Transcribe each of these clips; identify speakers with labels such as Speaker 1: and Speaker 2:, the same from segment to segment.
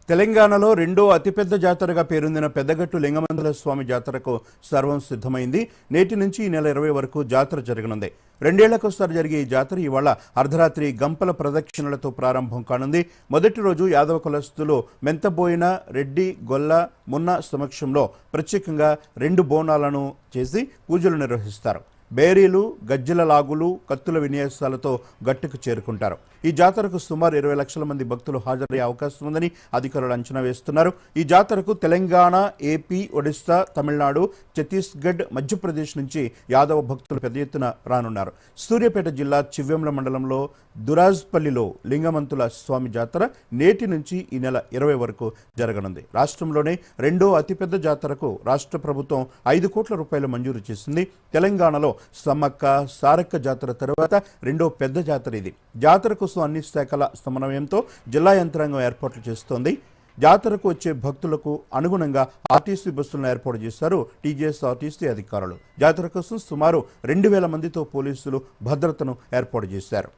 Speaker 1: తెలంగాణలో రెండో అతిపెద్ద జాతరగా పేరొందిన పెద్దగట్టు లింగమంతుల స్వామి జాతరకు సర్వం సిద్ధమైంది. నేటి నుంచి ఈ నెల 20 వరకు జాతర జరగనుంది. రెండేళ్లకోసారి జరిగే ఈ జాతర ఇవాళ అర్ధరాత్రి గంపల ప్రదక్షిణలతో ప్రారంభం కానుంది. మొదటి రోజు యాదవ కులస్తులు మెంతబోయిన రెడ్డి గొల్ల మున్న సమక్షంలో ప్రత్యేకంగా 2 బోనాలను చేసి పూజలు నిర్వహిస్తారు. బేరీలు, గజ్జెల లాగులు, కత్తుల విన్యాసాలతో గట్టుకు చేరుకుంటారు. ఈ జాతరకు సుమారు 20 లక్షల మంది భక్తులు హాజరయ్యే అవకాశం ఉందని అధికారులు అంచనా వేస్తున్నారు. ఈ జాతరకు తెలంగాణ, ఏపీ, ఒడిశా, తమిళనాడు, ఛత్తీస్గఢ్, మధ్యప్రదేశ్ నుంచి యాదవ భక్తులు పెద్ద ఎత్తున రానున్నారు. సూర్యాపేట జిల్లా చివ్వెంల మండలంలో దురాజ్పల్లిలో లింగమంతుల స్వామి జాతర నేటి నుంచి ఈ నెల 20 వరకు జరగనుంది. రాష్ట్రంలోనే రెండో అతిపెద్ద జాతరకు రాష్ట్ర ప్రభుత్వం 5 కోట్ల రూపాయలు మంజూరు చేసింది. తెలంగాణలో సమ్మక్క సారక్క జాతర తర్వాత రెండో పెద్ద జాతర ఇది. జాతర కోసం అన్ని శాఖల సమన్వయంతో జిల్లా యంత్రాంగం ఏర్పాట్లు చేస్తోంది. జాతరకు వచ్చే భక్తులకు అనుగుణంగా ఆర్టీసీ బస్సులను ఏర్పాటు చేశారు టీజీఎస్ ఆర్టీసీ అధికారులు. జాతర కోసం సుమారు 2000 మందితో పోలీసులు భద్రతను ఏర్పాటు చేశారు.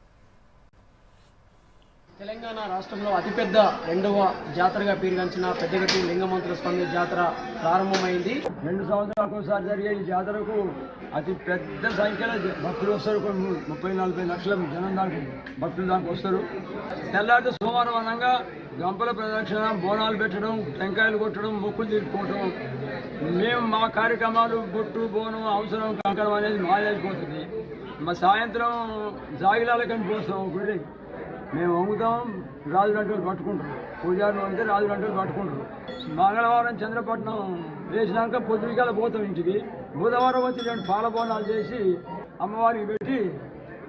Speaker 2: తెలంగాణ రాష్ట్రంలో అతిపెద్ద రెండవ జాతరగా పేరుగాంచిన పెద్దగట్టు లింగమంతుల స్వామి జాతర ప్రారంభమైంది.
Speaker 3: 2 సంవత్సరాలకు ఒకసారి జరిగే ఈ జాతరకు అతి పెద్ద సంఖ్యలో భక్తులు వస్తారు. 30-40 లక్షల జనం దాకా భక్తులు దాకా వస్తారు. తెల్లారితే సోమవారం అనంగా గంపల ప్రదక్షిణ, బోనాలు పెట్టడం, టెంకాయలు కొట్టడం, మొక్కులు తీర్చుకోవటం. మేము మా కార్యక్రమాలు బొట్టు, బోనం, అవసరం కంకణం అనేది మాయైపోతుంది. మా సాయంత్రం జాగిలాలకని పోస్తాం గుడి. మేము అమ్ముతాం, రాజు గంటలు పట్టుకుంటారు. పూజారులు అంటే రాజు గంటలు పట్టుకుంటారు. మంగళవారం చంద్రపట్నం వేసినాక పొద్దుడికల్లా పోతాం ఇంటికి. బుధవారం వచ్చి 2 పాల బోనాలు చేసి అమ్మవారికి పెట్టి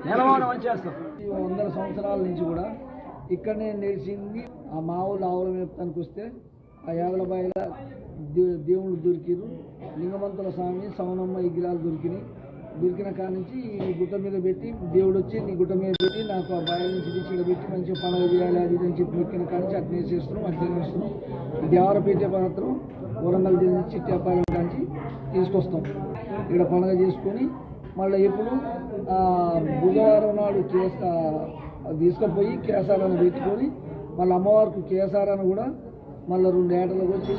Speaker 3: నెలవారం వచ్చేస్తాం.
Speaker 4: 100 సంవత్సరాల నుంచి కూడా ఇక్కడనే నిలిచింది. ఆ మావులు ఆవుల మేపతానికి వస్తే ఆ యాదలబాయిల దేవుళ్ళు దొరికిరు. లింగమంతుల స్వామి, సవనమ్మ విగ్రహాలు దొరికిన కాడి నుంచి ఈ గుట్ట మీద పెట్టి దేవుడు వచ్చి నీ గుట్ట మీద పెట్టి నాకు ఆ బాయిల నుంచి తీసి పెట్టి మంచిగా పండుగ చేయాలి అది అని చెప్పి మొక్కిన కాడి నుంచి అట్నే చేస్తున్నాం. అట్నే చేస్తున్నాం. దేవరపేట మాత్రం వరంగల్ జిల్లా చిట్టాపాలెం కాంచి తీసుకొస్తాం. ఇక్కడ పండుగ చేసుకొని మళ్ళీ ఎప్పుడు బుధవారం నాడు తీసుకుపోయి కేసారాన్ని పెట్టుకొని మళ్ళీ అమ్మవారికి కేసారాన్ని కూడా మళ్ళీ 2 ఏటలకు వచ్చి